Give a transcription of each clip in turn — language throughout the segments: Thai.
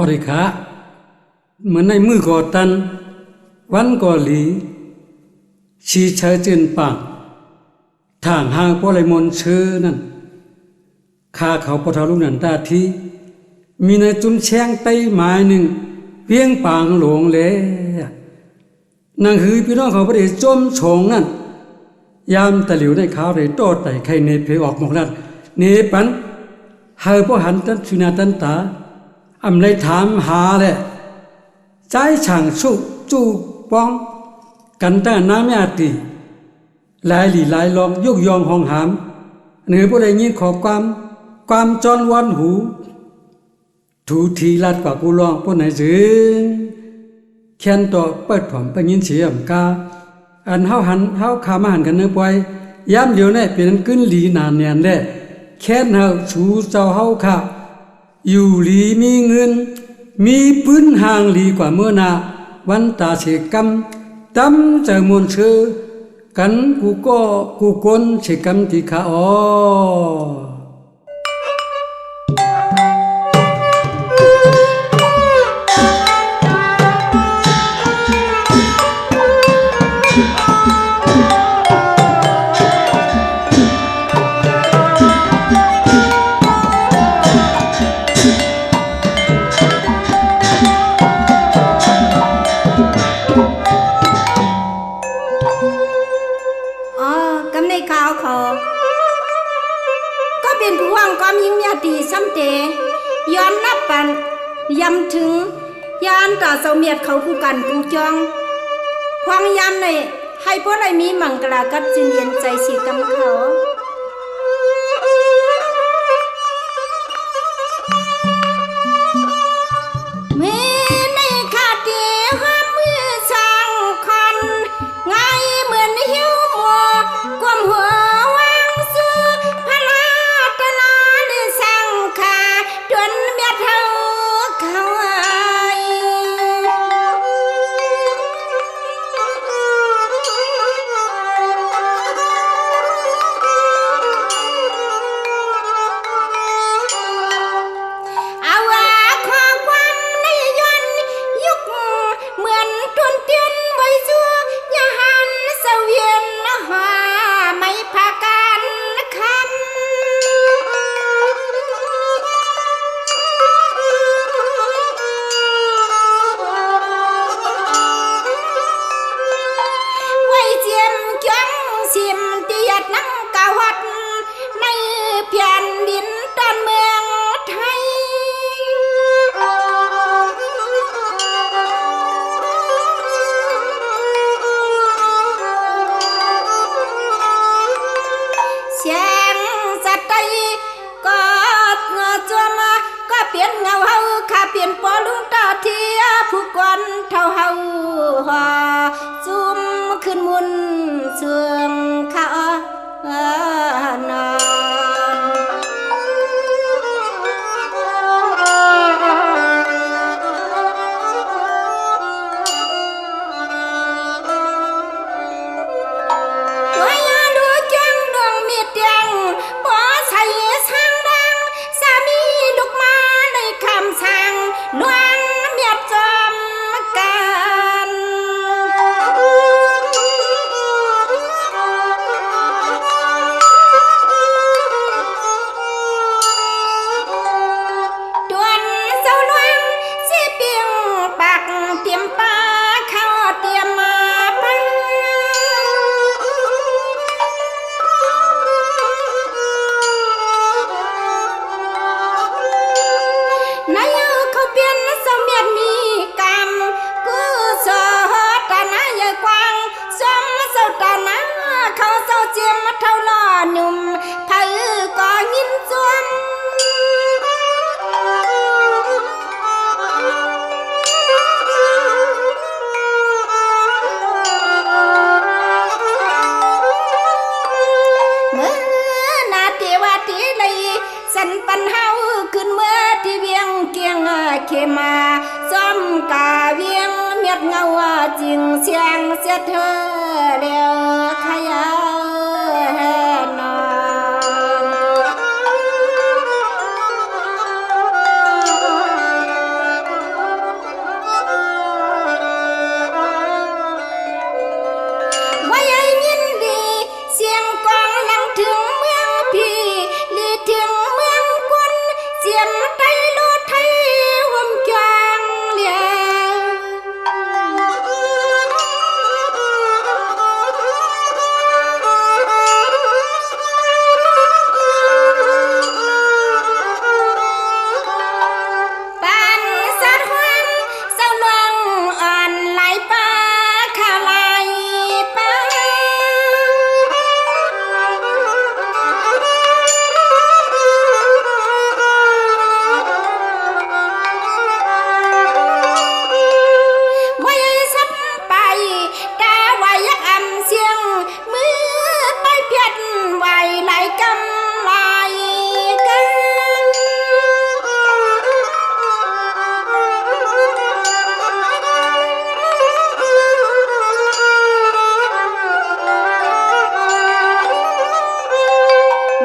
อริคะเหมือนในมือก่อตันวันก่อหลีชีเชอเจินปังทางหางพอไหลมนเชื่อนั่นข้าเขาปะทาลุงนันตาทีมีในจุนแช่งไต้ไม้หนึ่งเพียงปางหลงเลยนางหือพี่น้องเขาประเดี๋ยวจมชงนั่นยามตะหลิวในขาวเลยโตไต่ไข่เนเพออกหมกนั่นเนปันเฮอพอหันตันสุนาตันตาอำเลยถามหาแหละใจช่างชุจูป้องกันแต่น้ำไม่อาตีหลายหลีหลายลองยกยองห้องหามเหนือผู้ใดยินขอความจอนวันหูถูทีลัดกว่ากูลองผู้ไหนจึงแค้นต่อเปิดผมไปยินเสียงกาอันเฮาหันเฮาขามาหันกันเนื้อปล่อยย้ำเดียวแน่เป็นนั้นกึ้นหลีนานเนียนแน่แค้นเฮาชูเจ้าเฮาค่ะอยู่หลีมีเงินมีปืนห่างหลีกว่าเมื่อนาวันตาเสกำตำเจอมวลเชื่อกันกูก้นเสกำที่ขาอ๋อตีซ้ำเตย้อนนับปันย้ำถึงยานตาเสาเมียดเขาคู่กันกูจองความยามในให้พวกไรมีมังกรากับจินเย็นใจสีกำเขาผู้กวนเท่าเฮาหอจุ่มขึ้นมุนเสื่อมขานอน สาม สันปันเฮาขึ้นเมื่อที่เวียงเกียงเขมาซ้อมกาเวียงเมียดเงาจริงเสียงเสียเธอเดียวขยานอนว่าใหญ่ยินดีเสียงกองลังถึงเมืองพี่ลีถึงเมืองกุนเสียงไตโลไทยห่มจางเลียปานสัตว์หวงเศร้าลวงอ่อนไหลป่าขาไหลป่าไม่สับไปตาไว้ยักอำเสียงมือไปเพียดไว้ไหลกำไหลกัน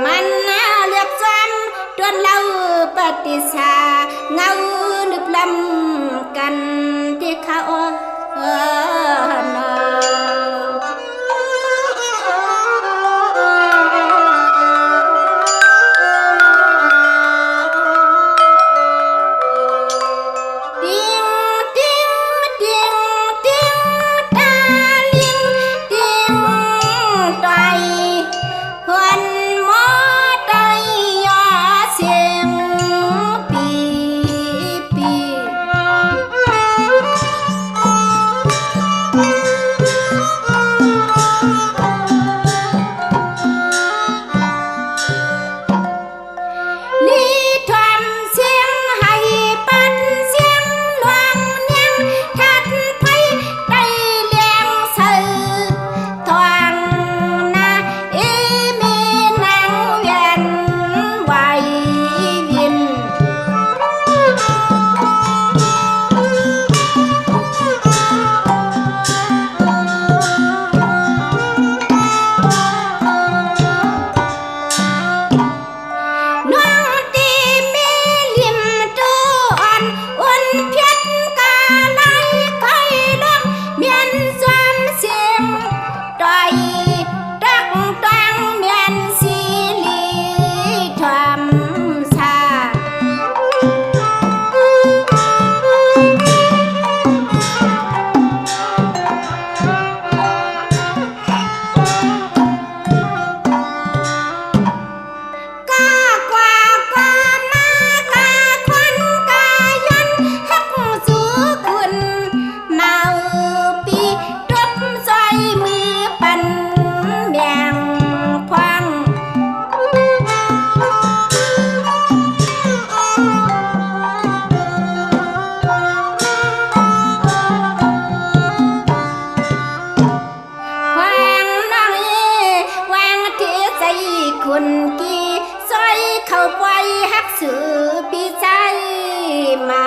มันน่าเลือกจำจนเราปฏิสาเงาลึกลำกันที่เขานอติงติงติงติงตาลิงติงไตหวนหมอไตยอเสียงปีปีลีทำเสียงให้ปัดเสียงหลวงเนียงทัดไทยได้เลี้ยงสื่อทองนามีนางเวียนไหววิน น้องตีมีลิมตัวอ่อนอุ่นเพียดกาไลคอยลงเมียนสวมเสียงดอยรักตังเมียนสีลีทำสา กากว่ากว่ามากาควันกายันฮักสู่คุณเมาปีตบซอยมือปันแบ่งพวังแหวงน้องแหวงที่ใจคุณกี่ซอยเข้าไปฮักสือปีใจมา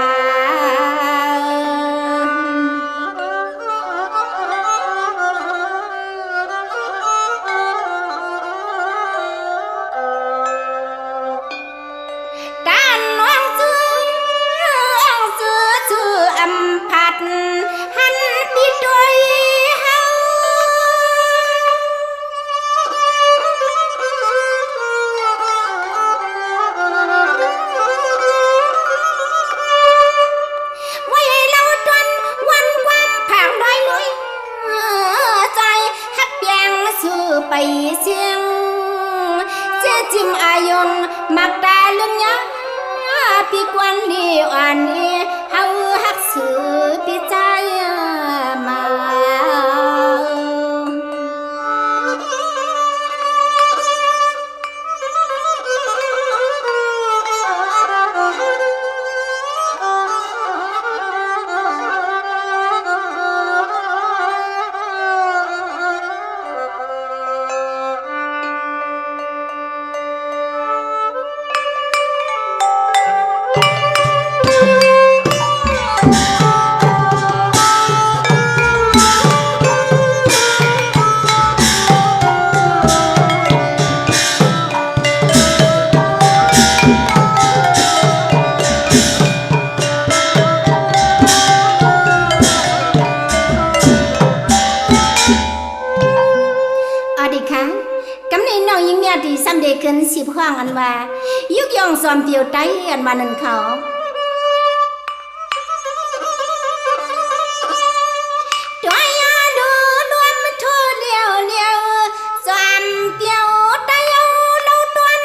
การน้องซื้ออำพัดหันปีด้วยเฮา ไว้เราจนวันความผ่างน้อยลุยใจฮักเปียงสู่ไปเสียงเจ๊จิมอายงมักตาลุงยะพี่กวนลีอ่อนนี้เฮาฮักสู่พี่ใจมา ก สิบห้องอันว่ายุกยองซอมเตียวไตอันว่านั่นเขาตัวอยาดูดวนมาทั่วเลี้ยวเลี้ยวซอมเตียวไตเอาเล่าตวน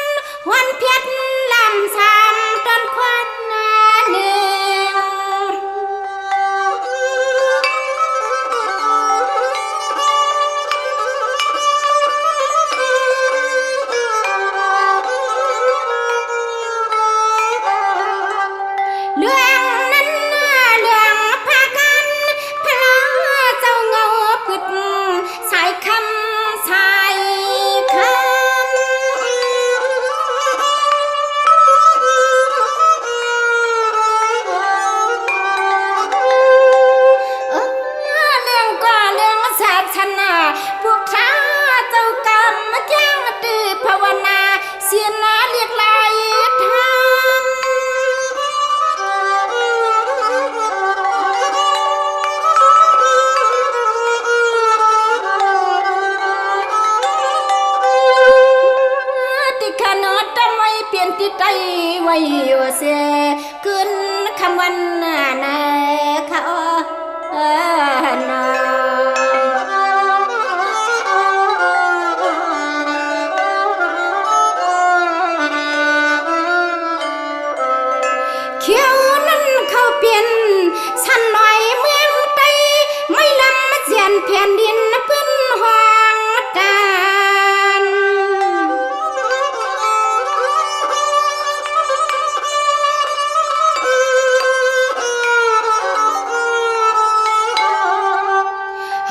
หวนเพียดลำซ้ำต้นควันหนึ่งเรื่องนั้นเรื่องพากันพลาเจ้าเงาปึดสายคำสายคเรื่องก็เรื่องศาสนาพวกข้าเจ้ากรรมแจ้งตื่นภาวนาเสียนาเรียกลายทติขนอดทำไมเปลี่ยนติดใจไว้อยู่เสียขึ้นคำวันนาเขานาเขียวนั้นเขาเปลี่ยนสันหน่อยเมืองไตไม่ลำมาเจียนแผ่นดินเพื้นห้องดาน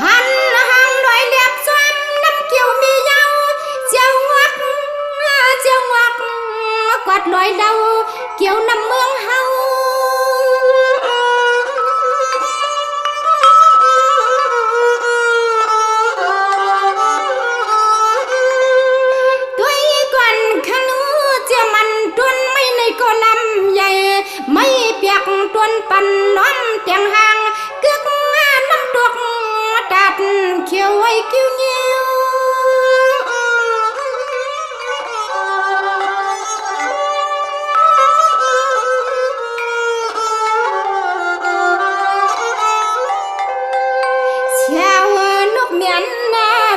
หันหางลอยเลียบซ้ำน้ำเกี่ยวมีเยาเจียวงักกวาดลอยเดาเกี่ยวน้ำเมืองเฮาด้วยก่อนขนูเจียมันต้นไม่ในก็ลำใหญ่ไม่เปียกต้นปันน้อมเตียงห่างกึกน้ำตกตัดเขียวไว้กิ้วเงี้ยวเสียวนกเมียน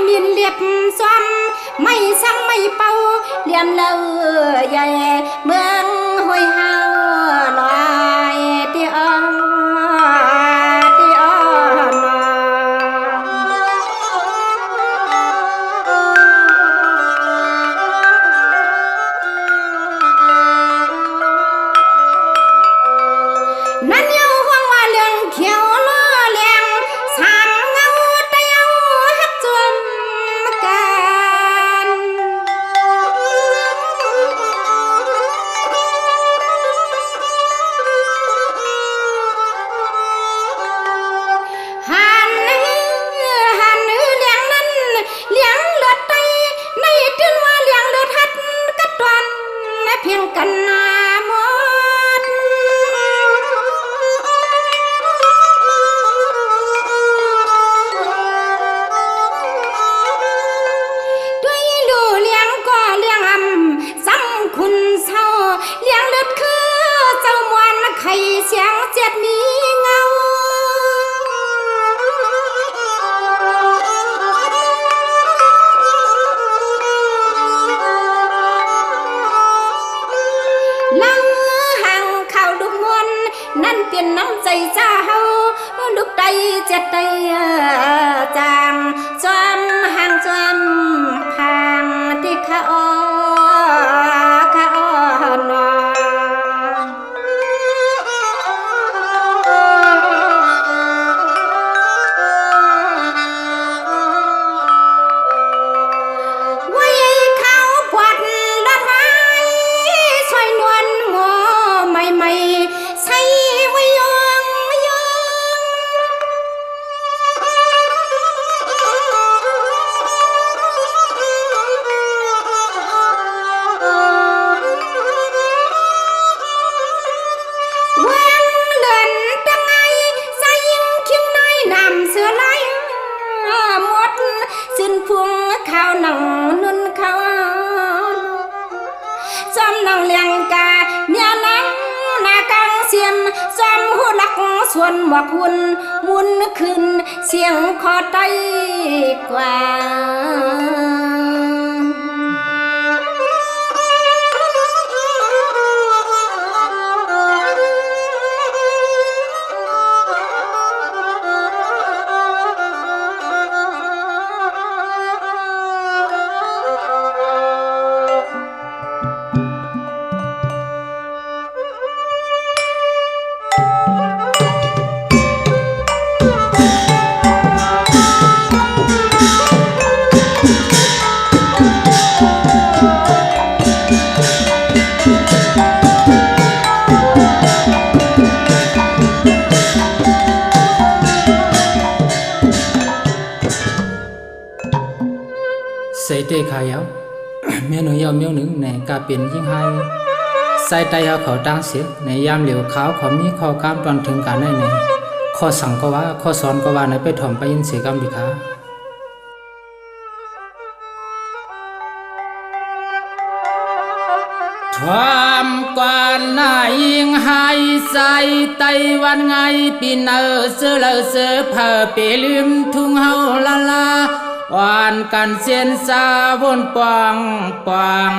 มีนเลียบซ้ำไม่สั่งไม่เป่าเลียมเลอใหญ่เมืองห้วยหาวลอยที่อ้อนั่นเยาห้องว่าเรื่องเขียวล้อแรงสามเงาเตียวฮักจวมกันหันเลี้ยงนั้นเลี้ยงเลือดไตในตื่นว่าเลี้ยงเลือดฮัดกัดตวนเพียงกันหมดด้วยดูเลี้ยงก็เลี้ยงซ้ำคุณเศร้าเลี้ยงเลือดคือเจ้ามวนไข่เสียงเจ็ดมีเงาลังห่างข่าวลูกมวนนั่นเปลี่ยนน้ำใจเจ้าลูกไตเจ็ดไตจางจอมห่างจอมห่างที่เขานอไว้เขาปวดละหายซอยนวลหมอใหม่ๆใส่ไว้ยอง จอมนางเลียงกาเนี่ยนังนากังเสียมจอมหูลักส่วนว่าคุณมุนขึ้นเสียงคอไตกว่าใส่เตะขายาว เมียหนูยาวเมียวหนึ่งในกาเป็นยิ่งให้ใส่ไตเอาเขาตั้งเสียในยามเหลียวขาวเขามีข้อกล้ามตอนถึงการได้ในข้อสั่งก็ว่าข้อสอนก็ว่าในไปถ่อมไปยินเสียกรรมดีค่ะความกวนหน้ายิงให้ใส่ไตวันไงปีนเสือเสือเผอเปลืมทุ่งเฮาละลาอ่อนกันเส้นสาวนปองปอง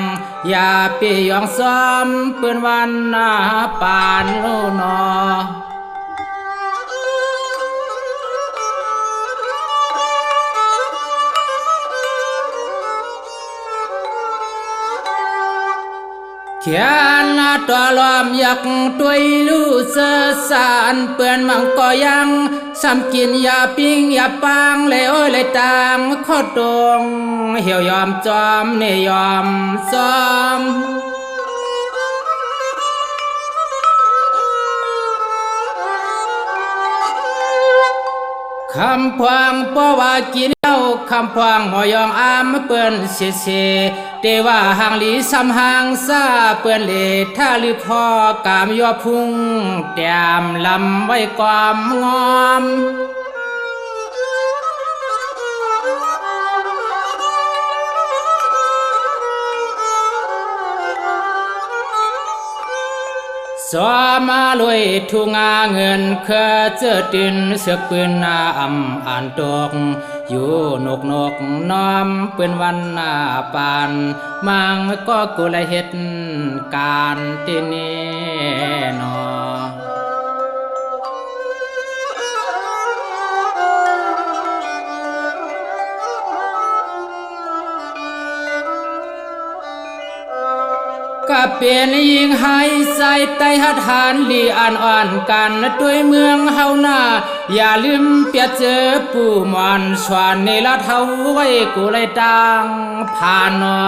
อย่าเปียงซ้อมเปื้อนวันหน้าปานโลนอเขียนตัวลอมอยากตัวลูเสสานเปื้อนมังก็ยังซ้ำกินยาปิ้งยาปังเลยโอ้ยเลยตางข้อตรงเหี่ยวยอมจอมเนยอมซ้อมคำพวางป้อว่ากินเหล้าคำพวางหมอยองอามเปิ้นเสียเสเตว่าหางหลีซ้ำหางซาเปิ้นเลถ้าลือพอกามยอพุ่งแต้มลำไว้กอมงอมสอมาลวยทุ่งาเงินเคอเจอตินเสือกปืนนาอำอ่านตกอยู่นกน้อมปืนวันนาปานมังก็กุลเฮ็ดการตินีนอก็เป็นยิงให้ใส่ไตหัดหานลีอ่านอ่อนกันด้วยเมืองเฮาหน้าอย่าลืมเปียเจอผู้มอนสวนในละเท่าไว้กูเลยตังผ่านนอ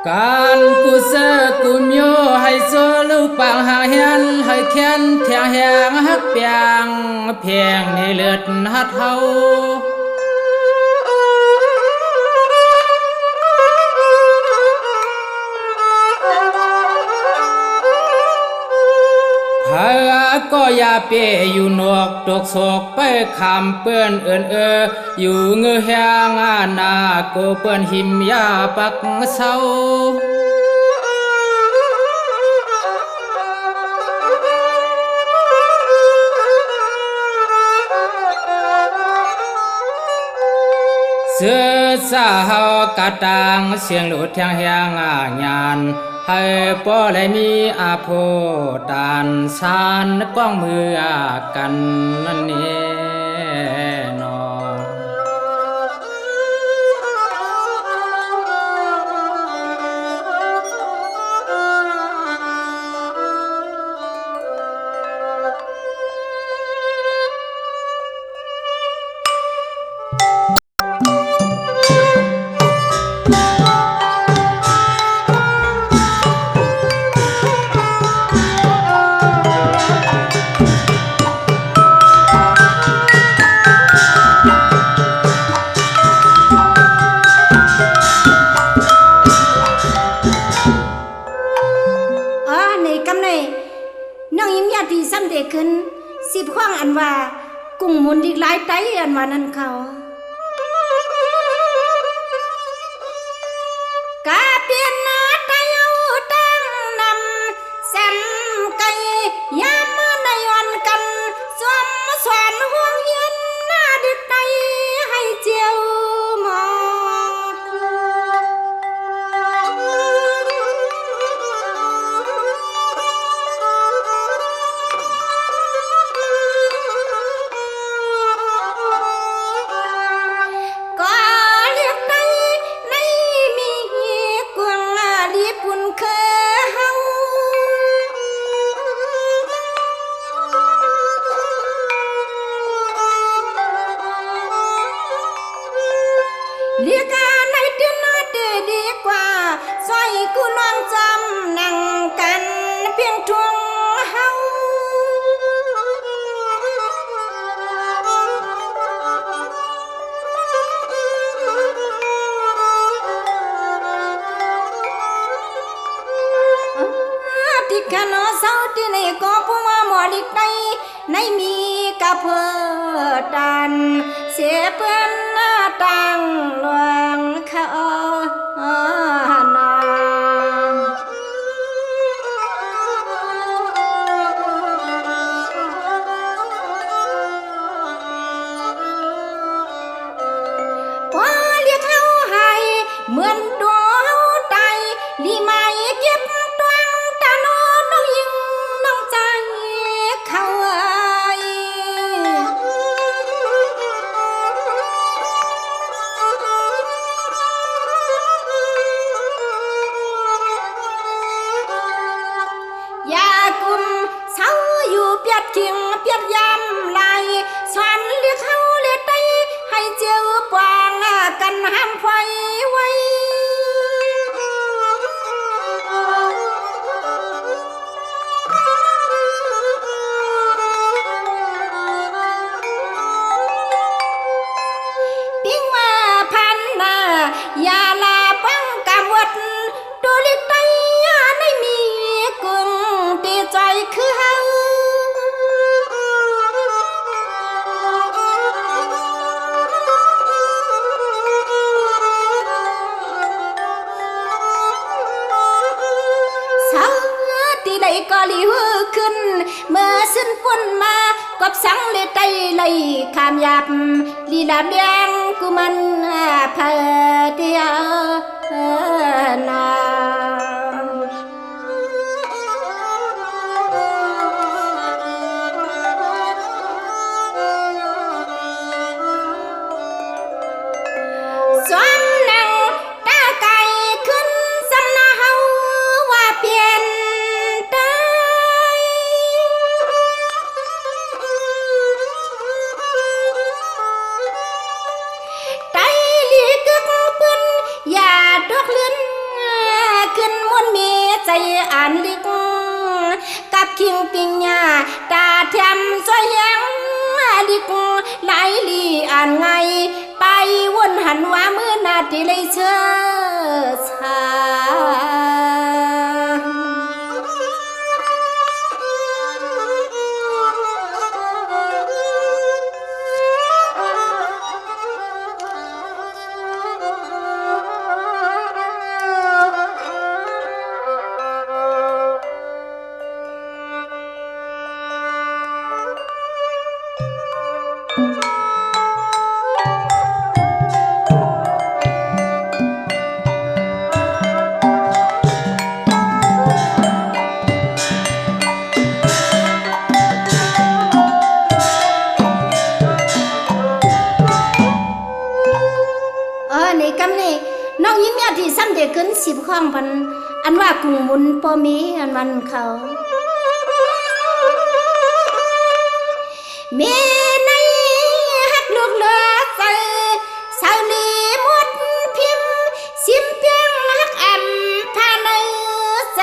การกูเสกูมีโอให้โซลูกปังหาเฮียนให้แค้นแทงแหงฮักเปียงเพียงในเลือดฮัดเฮาพาก็อย่าเปยอยู่นอกตกศกไปคำเปื้อนอยู่เงือแหงอานาโกเปื้อนหิมยาปักเศร้าเสือสาวกะตังเสียงหลุดแทงแหงญาณให้ป้อเลยมีอาโพตานสานก้องมือกันนั่นเองนอ สิบข้องอันว่ากุ้งหมุนอีกหลายไตอันว่านั้นเขากาเปลี่ยนหน้าไตเอาตั้งนำแซมไก่ยามเมื่อในวันกันสวมสวนห่วงเย็นหน้าดึกไตให้เจียวหมอเรียกกันในเดือนนาเดดีกว่าซอยกูนอนจำนั่งกันเพียงทวงเฮาที่ขนอเศร้าที่ในก็ผู้มาหมอลิกในในมีกะเพอดันเสียเปิ้นหน้าตังหลวงเขานาพอเรียกเขาให้เหมือนดวงใจลีไม้เก็บตวงตาโนน้องยิงน้องใจเขาเปียดเคียงเปียดยำลายสอนเรียกเขาเรียกไตให้เจียวปางกันห้ามไฟไว้ปิ้งมาพันนาอย่าลาปังกำวัดดูเรียกไตในมีกุงตีใจคือเฮาก็ลีหือขึ้นเมื่อสิ้นฝนมากับสังเลยไตเลยขามยับลีลาเบียงกูมันเพอเดียวนาสวมนั่งตาไก่ขึ้นสำนาเฮาว่าเปลี่ยนอย่าดอกเลื่อนขึ้นมวนเมีใจอ่านลิกกับคิงปิงญาตาเทียมซอยยังลิกไหลลีอ่านไงไปวนหันว่ามือนาทีเลยเชื่อชาน้องยิ้มยาที่ซ้ำเด็กขึ้น10ข้องพันอันว่ากุ้งหมุนปอมีอันวันเขาเมในฮักลูกเลือใจสาวลีมดพิมพ์ซิมเพียงฮักแอมพาในใจ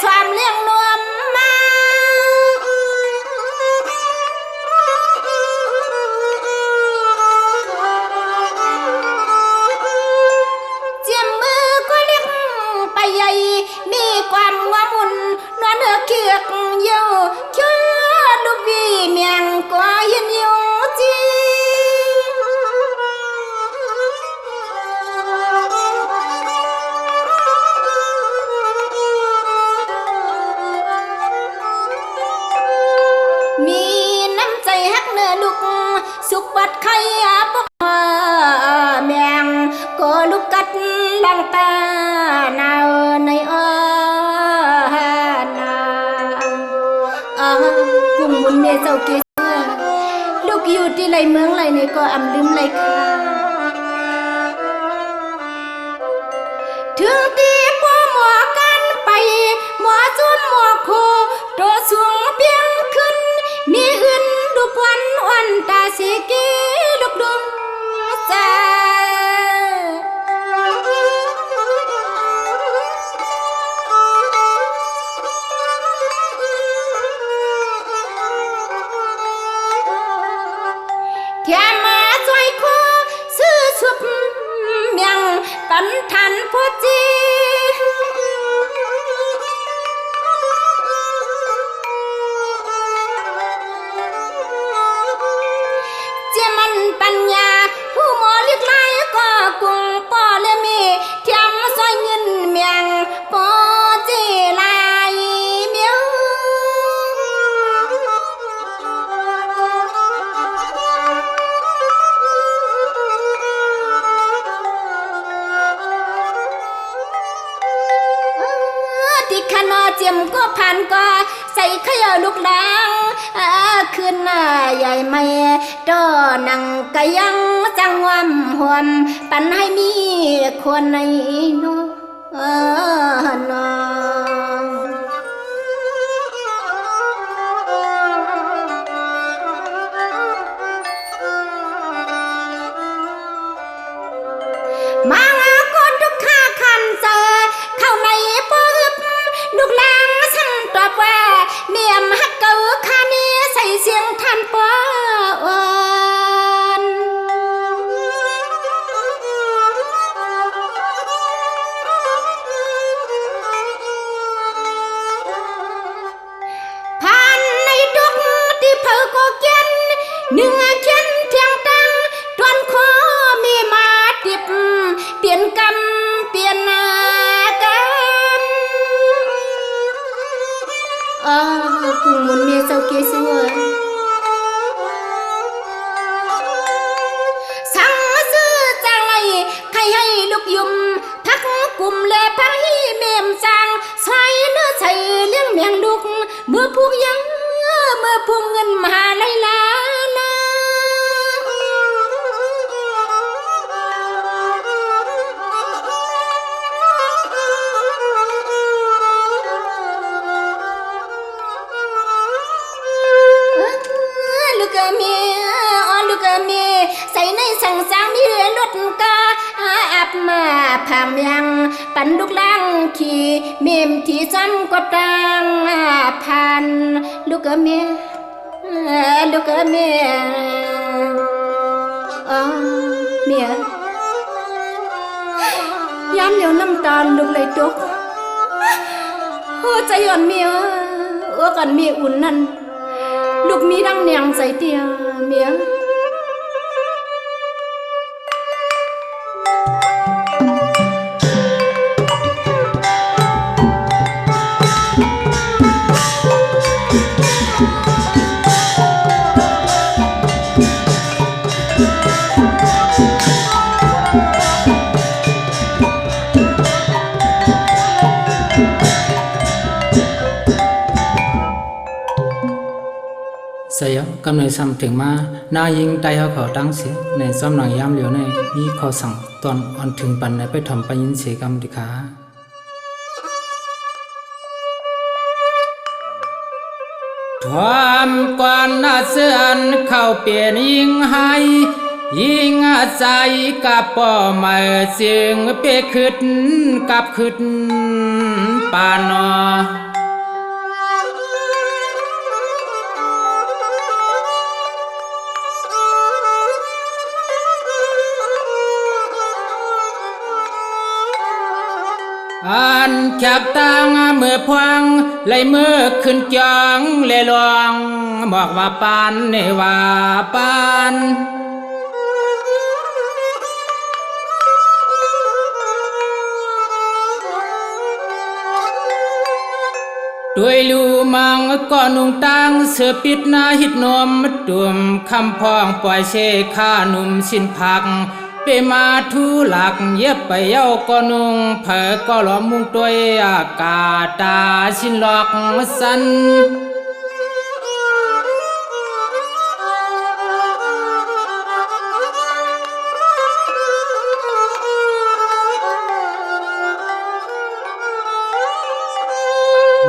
ความเลี้ยงนวมมา มีน้ำใจฮักเนื้อลูกสุขบัดไข่ปกแมงก็ลูกกัดลังตาหนาวในนากุ้งมุนเมเจ้าเกศลูกอยู่ที่ไรเมืองไรนี่ก็อำลืมไรค่ะถึงตีพ่อหมอกันไปหมอจุนหมอโคตัวสูงเพียงขึ้นมีอื่นดูควันอ่อนตาสีกีลูกดวงใจแค่มาช่วยคู่ซื้อชุบเมียงปันทันพอจีเจมันปัญญาผู้หมอเรียกไล่ก็กุงปอเลมีเทียมซอยเงินเมียงปอจีลายเมียวที่ขนอเจียมก็ผ่านก็ใส่ขยะลูกดังขึ้นใหญ่ไม่ดอนังกะยังจังวำหวมปันให้มีคนในนอนมางาก็ทุกข้าคันเจอเข้าในปืบลูกลางสั่งตอบว่าเมียมฮักเกาคานี้ใส่เสียงท่านปอนผ่านในดุกที่เผอก็เย็นหนึ่งเขียนเทียงตังตวนคอมีมาติบเปลี่ยนกรรมเปลี่ยนกรรมกุ้งมุนเมียเจ้าเกศวสั่งซื้อจังไรใครให้ลูกยุ่มทักกลุ่มและพังให้เมมจังใช้เนื้อใช้เลี้ยงเมียงลูกเมื่อพูกยังเมื่อพูกเงินมาไล่ลานาลูกเมียลูกเมียใส่ในสั่งสางมีรถกาอับมาพามยังปันลูกล่างขี่เมมที่ซ้ำก็ตังพันลูกเมียลูกเมียเมียย้ำเดี๋ยวน้ำตาลูกเลยตกโอ้ใจอ่อนเมียกันเมียอุ่นนั่นลูกมีดังเนียงใส่เตียเมีย สยามกำเนิดซ้ำถึงมานายิงไตเขาขอตั้งเสียในซ้ำหนังยามเหลียวในมีขอสั่งตอนอ่อนถึงปันในไปทำไปยินเสียกรรมดิขาทวามกวนนาเสือนเข้าเปลี่ยนยิงให้ยิงใจกับป่อมาเสียงเปขึ้นกับขึ้นปานออันขับตังเมื่อพวงไหลมือขึ้นจองเลยลวงบอกว่าปานเนว่าปาน ด้วยลูมังก็นุ่งตังเสือปิดหน้าหิดนมตุ่มคำพองปล่อยเชข้านุ่มสินผักไปมาทุลักเย็บไปเย้าก็นุ่งเผอก็หลอมมุงตัวอากาตาสินหลอกสัน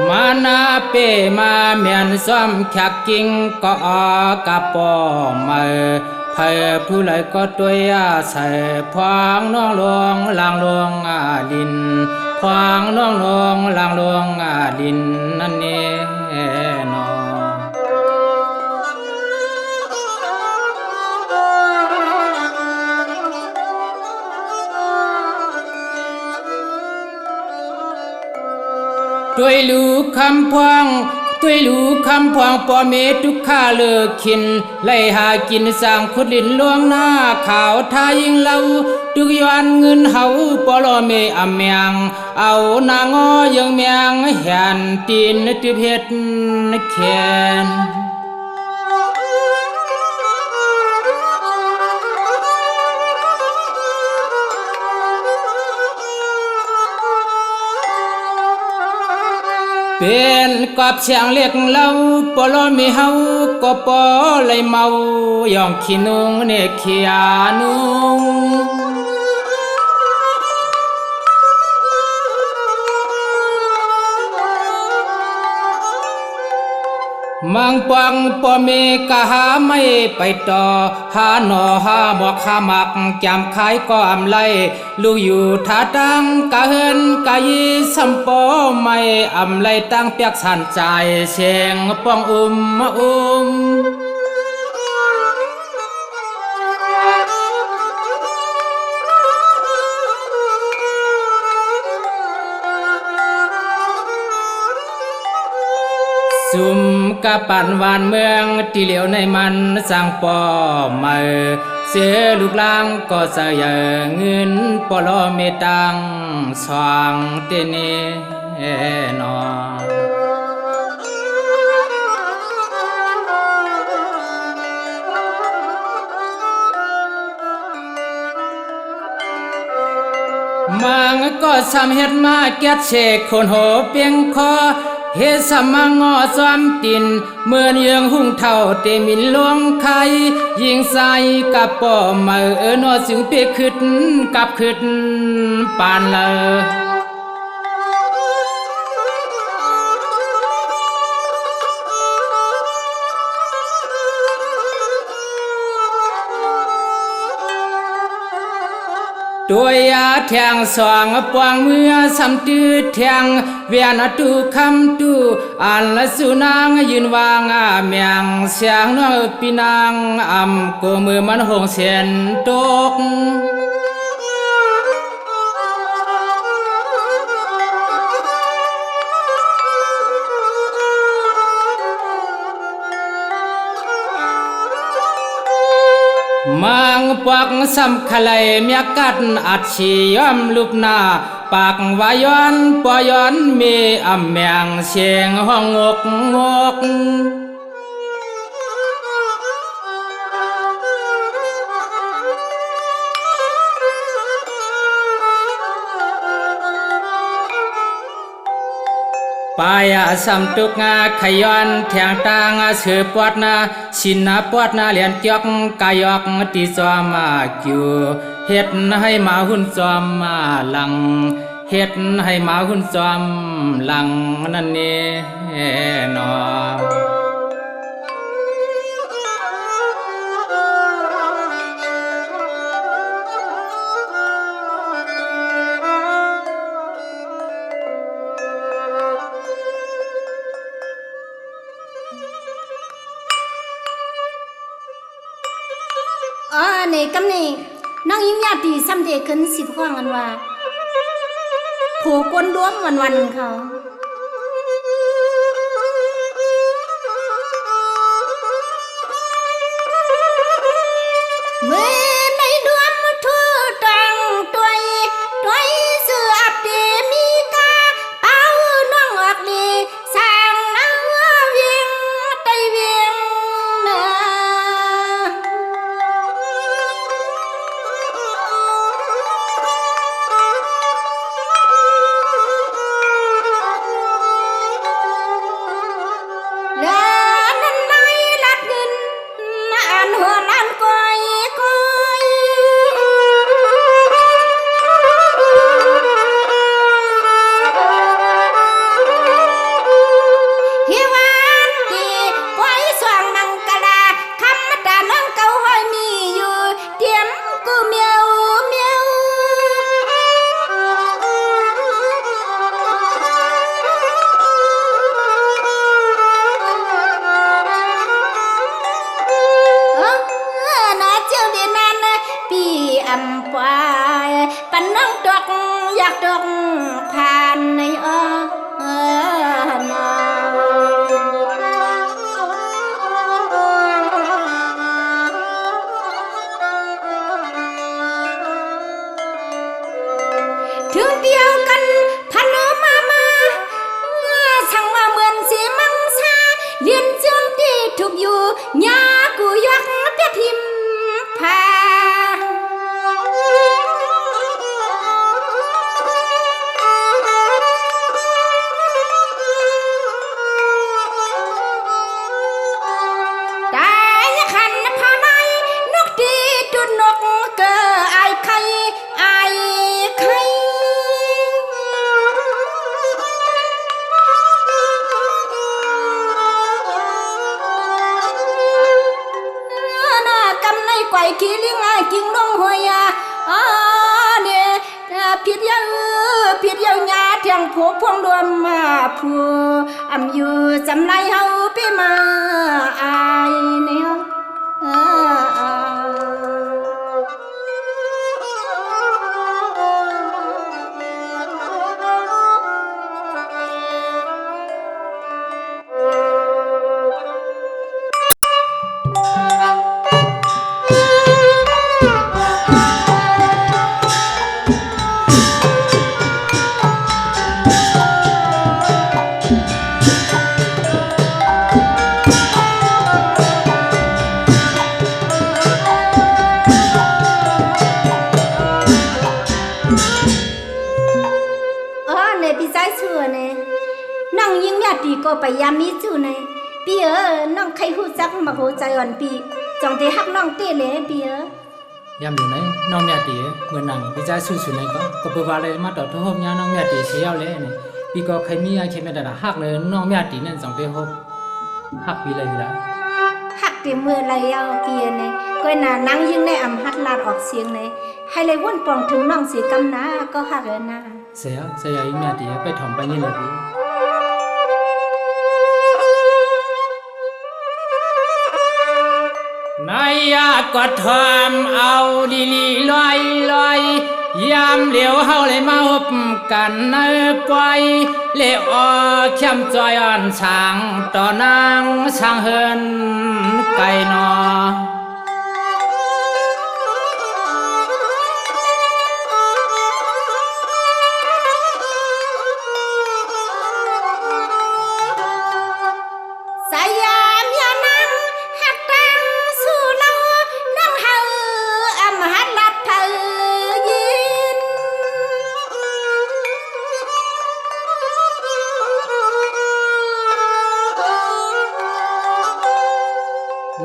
มานาเปมาเมียนซ้อมขักกิ่งก็ออกระปอมาเผอผู้ไหลก็ตัวใส่พวางน้องลงลางลงลินพวางน้องลงลางลงลินนั่นเองนอด้วยลูกคำพวงด้วยลูกคำพวงปอเมทุกข้าเลิกขินไล่หากินสร้างขุดลินล่วงหน้าข่าวทายิงเล่าทุกย้อนเงินเฮาปลอเมอเมียงเอานางอยังเมียงแหนตีนติเพชรแขนเป็นกอบเชียงเล็กเล่าปลอมีเฮาก็ปอเลยเมาย่องขี้นุงเนกขี้อานุงมังปังปอเมกะหาไม่ไปต่อหาหนอหาหมอกขามักจำขายก็อำไลลูกอยู่ท่าตังกะเฮินกะยีสัมปอไม่อำไลตั้งเปียกสันใจเสียงป้องซุ่มกะปั่นวานเมืองที่เหลียวในมันสร้างปอมาเสียลูกลางก็เสียเงินปลอเมตังสว่างเตเนนอมังก็สำเฮ็ดมาแก้เชกคนโหเปียงคอเฮสมังงอซ้อมตินเมื่อเยืองหุ่งเท่าเตมินลวงไข่ยิงใส่กับป่อมานอสิงเปียขึ้นกับขึ้นปานเลยตัวยาแทงสว่างปวงเมื่อสำตื้อแทงเวียนตูคำตูอันละสุนางยืนวางเมียงเสียงน้องปีนางก็มือมันหงเสียนตกมังปวักสำคลัยเมียกัดอัดชียอมลุบหน้าปากวาย้อนปอย้อนมีอำแมงเสียงห้องงกปายสำตุกงาขย้อนแทงตางเสือปวดนาชินปวดนาเหรียญเกียกกายอกตีซอมคิวเฮ็ดให้มาหุ่นซอมหลังเฮ็ดให้มาหุ่นซอมหลังนั่นนี่นอในกำนี้น้องยิ้มญาติซ้ำเด็กขึ้นสิบข้องกันว่าโผกวนด้วมวันเขาเมื่อในดวมทั่วตังตัวเสืออับเดมีกาเป้าน้องออกดีสา ปันน้องตกอยากตกผ่านในนอถึงเดียวกันพันมาสั่งมาเหมือนสีมังซาเรียนเชื่องที่ถูกอยู่ยากูยักเปียทิมพาไกวขี้ลิงกิ่งลงหัวยาเนี่ยผิดยังยาเทียงผู้พวงรวมมาผู้อยู่จำไรเฮาพี่มาอายเนี่ยปีก็ไปยามมีจู่ในปีน้องใครหูจักมาโหใจอ่อนปีจองที่ฮักน้องเต้เลยปียามอยู่ไหนน้องเมียตีเมื่อนั่งพี่ใจสู้ๆไหนก็เปิดว่าเลยมาต่อทุกห้องยาน้องเมียตีเสียเลยเนี่ยปีก็ใครมีใครไม่ได้ละฮักเลยน้องเมียตีนั่นจองที่ห้องฮักปีเลยละฮักเต็มมือเลยเอาปีเนี่ยก็น่านั่งยิ่งในอำหัดลาดออกเสียงเลยให้เลยวนปองถึงน้องสีกำนาก็ฮักเลยนะเสียอีเมียตีไปถ่อมไปนี่เลยพี่นายก็ทำเอาลีลอยยามเหลียวเฮาเลยมาพบกันในปล่อยเลี้ยวเข้มจอยอ่อนช่างต่อนางช่างเฮินไก่นอ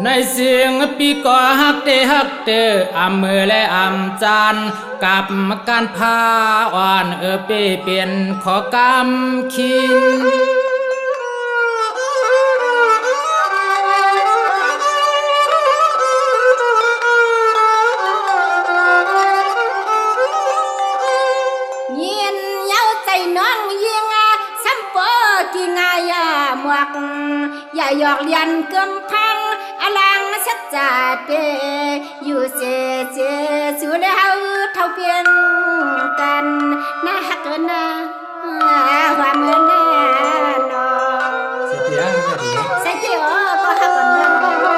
ในเสียงปีก็ฮักเตอมือและจานกับการพาอ่อนเปลี่ยนขอกำคินเยียนเย้าใจน้องยิงซ้ำโปกี่งายหมวกอย่าหยอกเลียนเกิมพังอลังสัจจาเตอยู่เจสู่แล้วเท่าเพียงกันน่าฮักนะความเงินแน่นอนใส่เจียวก็ฮักกันนะ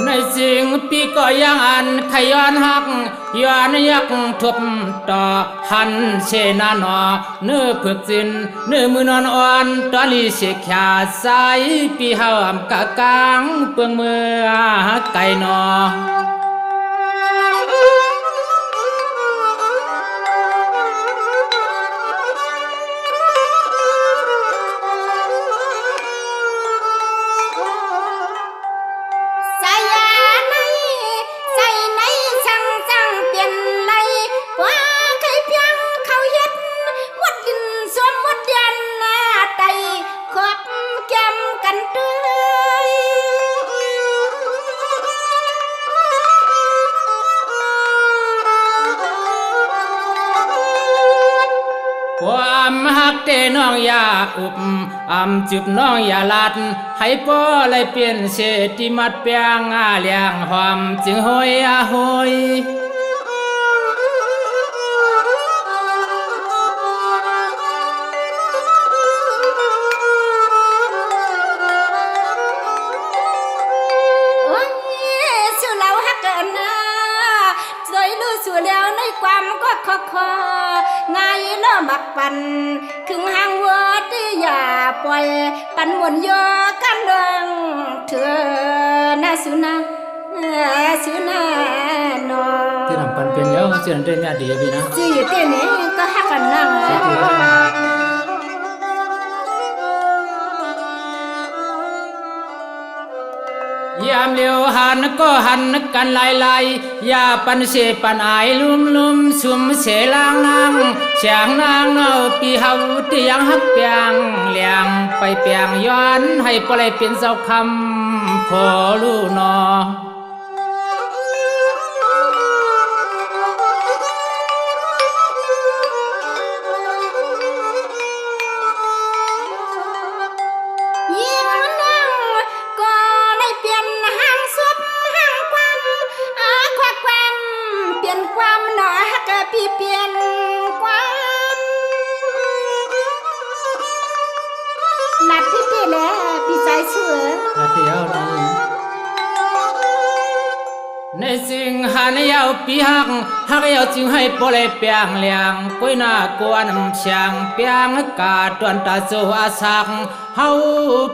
ในสิ่งปีก็ยังอันขย้อนหักย้อนยักทุบต่อหันเชนาหนอเนื้อผึกจินเนื้อมือนอนอ่อนตอลีเสกขาใสปีห้ามกะกางเปืองมือไก่หนอ อำฮักเตน้องอย่าอุบอำจุบน้องอย่าลัดให้ป้อเลยเปลี่ยนเสติมัดเปียงอาเลียงหอมจึงหอยอาหอย โอ้ยสู่เราฮักกันนะสวยรู้สู่แล้วในความก็คอไงเล่อมักปันครึ่งหางวัวที่อย่าปล่อยปันหมุนโยกันเรื่องเธอนะสุนะสุนะนอ ที่ทำปันเป็นแล้วเสียนเต้นเนี่ยดีพี่นะ ชื่ออยู่ที่นี้ก็ฮักกันนั่ง ยามเลี้ยวหันก็หันกันไล่ๆอย่าปันเสปันอายลุ่มซุ่มเสลางนางเสียงนางเอาปีเฮาที่ยังฮักเปียงเลียงไปเปียงย้อนให้ปล่อยเป็นเจ้าคำพอรู้นอ ยิ่งนั่งก็ได้เปลี่ยนหางซุบหางความความเปลี่ยนความหนอฮักพี่เปลี่ยนความหลัดพี่พี่แล้วพี่ใจเสือ นาเดียวนะในสิ่งหันยาวปีฮักยาวจึงให้ปล่อยเปียงเลียงก้อยหน้ากวนเชียงเปียงกาตวนตาโซอาสักเฮา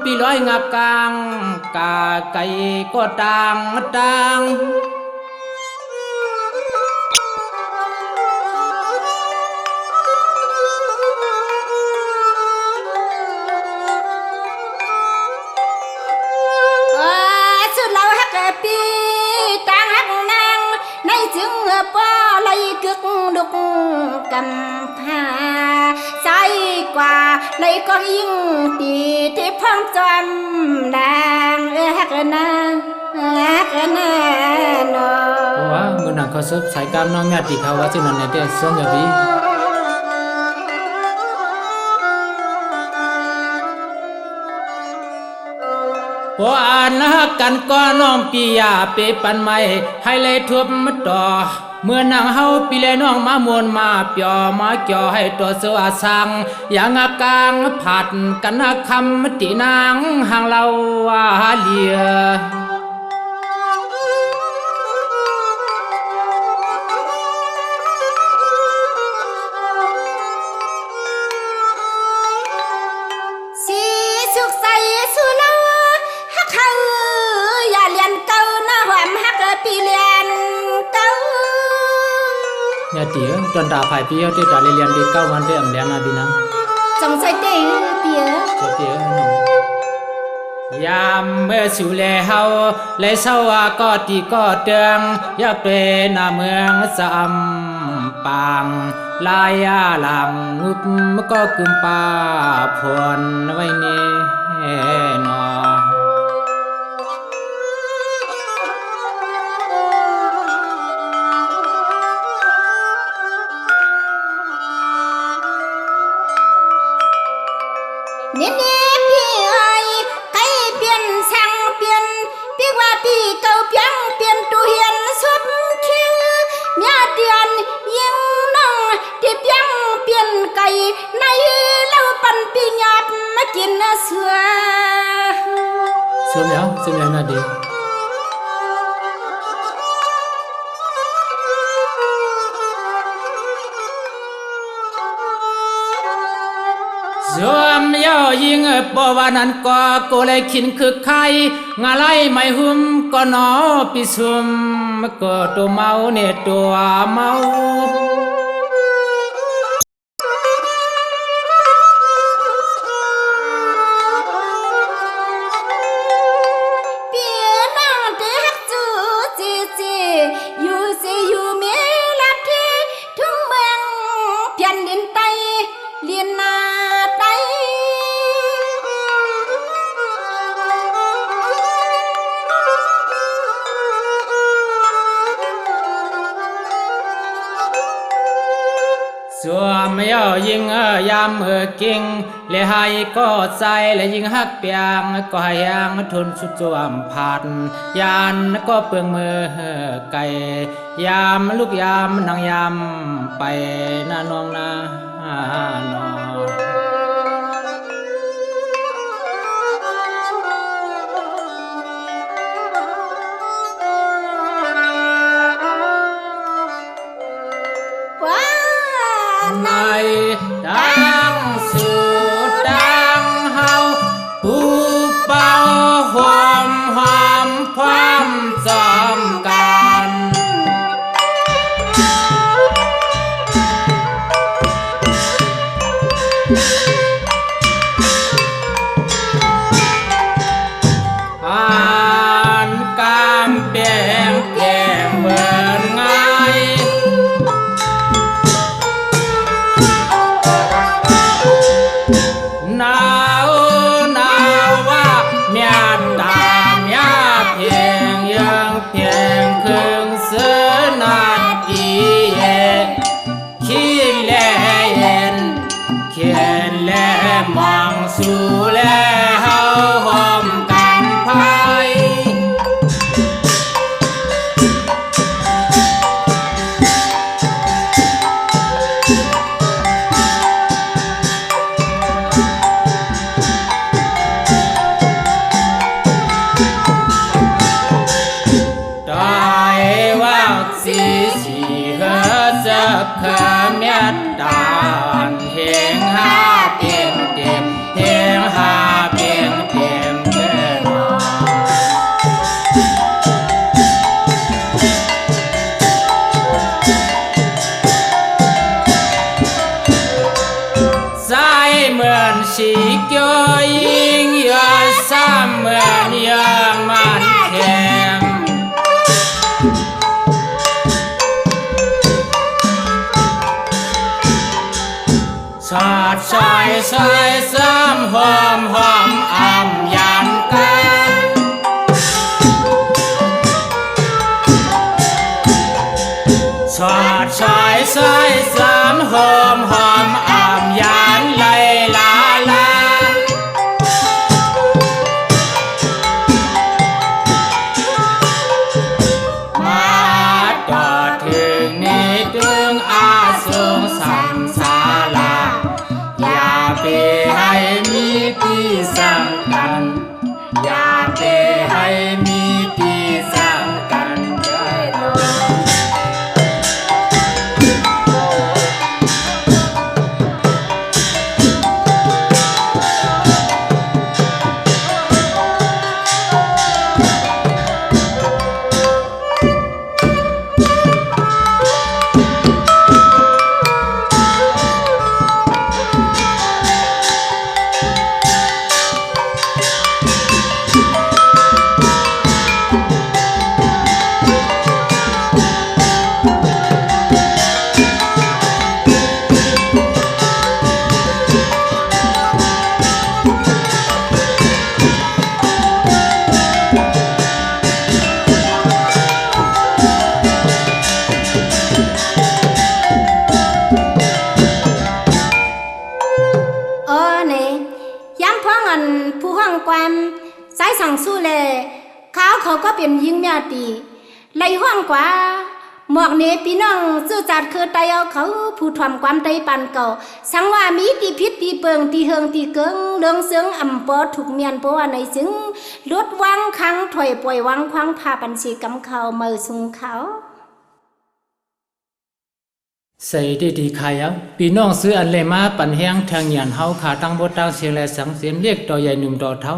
ปีลอยงับกลางกาไก่ก็ต่าง สุดเราฮักพี่ต่างฮักนางในจึงป้อไหลกึกดุกกำพาใจกว่าไหลก็ยิ่งตีที่พังจำนางฮักนางนอ เพราะว่ามือหนังเขาซบสายกามน้องแม่ตีเขาว่าจึงนั่นเนี่ยเด้ส่งอย่าบี พออ่านนะกันก็น้องปียาเปปันไม่ให้เลยทุบมาต่อเมื่อนางเฮาปีเลยน้องมามวนมาเปียมาเกี่ยวให้ตัวเสือสังอย่างอากางผัดกันนะคำตีนางห่างเราว่าเลีย สีสุขใสสุโลฮักเขาอย่าเลียนเก่านะหอมฮักปีเลียนเก่า เนี่ยเตี๋ยจนดาภายพี่เขาที่ดาเรียนดีเก้าวันได้อำเลียงนะพี่นะ จงใจเตะเปีย เตี๋ยหนุ่มยามเมื่อสู่แลเฮาเลยเศร้าว่าก็ตีก็เตืองอยากเป็นหน้าเมืองสำปางลายอาหลังงุบก็กึมป่าพรไว้เน่นอ เนี่ยพี่เอ้ยใครเปลี่ยนสั่งเปลี่ยนพี่ว่าพี่เก่าเพียงเปลี่ยนตู้เฮียนสุดคิวเนี่ยเดือนยิงน้องที่เพียงเปลี่ยนไก่ในเล่าปันปีหยาบมากินเสือ Sớm là đi. Dùm yêu yên bỏ vào năn có cô lại khiến cực khai ngà lại mày hùm có nó bị xùm có tô mau nè tô mau. เ ยิงยามกิ่งและให้ก็ใจและยิงฮักเปียงก็ให้ยังทนสุดจวมผัดยานก็เปลืองมือไก่ยามลูกยามนางยามไปน้านองนาน้องในดังสุดดังเฮาผู้เป่าหอมหอมความจอมกันอ่านกามเปียงแก่เบินไงหนาวว่าเมียตาเมียเพียงยังเพียงครึ่งเสือนาทีขี้แลเย็นเขียนแลมองสู่แลเฮาหอมกันไพสีเฮจะขเมียดานเฮงหาเปียงเต็มเฮงหาเปียงเต็มเกินสายเหมือนสีเกี่ยวยิงยาซ้ำเหมือนยางมันแข็งชาดชายชายซ้ำหอมหอมอ่ำยันกันชาดชายชายซ้ำหอมหอมอ่ำยันไลลาลามาต่อถึงนี้ถึงอาสงสัมสาลาอย่าไปให้มีที่สั่งกันอย่าไปให้มีที่สั่งกันเถิดผู้ห้องความสายสั่งสู้แลเขาก็เป็นยิงเมียตีไล่ห้องกว่าหมอกเนพี่น้องซื่อจัดคือไตเอาเขาผู้ทำความไตปันเก่าสังว่ามีตีพิษตีเปิงตีเฮิงตีเกิงเลืองเสืองอ่ำปอถูกเมียนเพราะว่าในซึ้งลดวังคังถอยปล่อยวังควังพาปันสีกำเขาเมื่อสุงเขาใส่ดีๆขายพี่น้องซื้ออันเลยมาปันแห้งทางหยันเฮาขาตั้งบดตั้งเสียงและสังเสียมเรียกต่อใหญ่หนุ่มต่อเท้า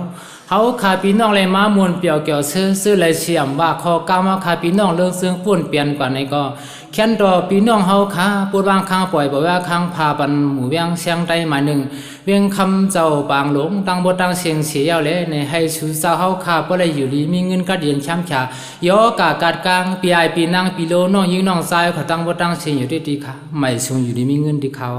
เฮาขาพี่น้องเลยมามวนเปียวเกี่ยวซื้อเลยเสียมว่าคอก้าวมาขาพี่น้องเรื่องซึ่งป่วนเปลี่ยนกว่าในก็แค้นต่อพี่น้องเฮาขาปวดวางข้างปล่อยบ่ว่าข้างพาปันหมู่เวียงเสียงใดมาหนึ่งเวียงคำเจ้าปางหลงตั้งบดตั้งเสียงเสียเลยในให้ชูเจ้าเฮาขาบ่ได้อยู่ดีมีเงินกัดเย็นช้ำฉายอกากาดกลางปีไอปีนางปีโลน้องยิงน้องชายเขาตั้งบดตั้งเสียงอยู่ดีๆค่ะไม่ทรงอยู่ดีมีเงินดีเขา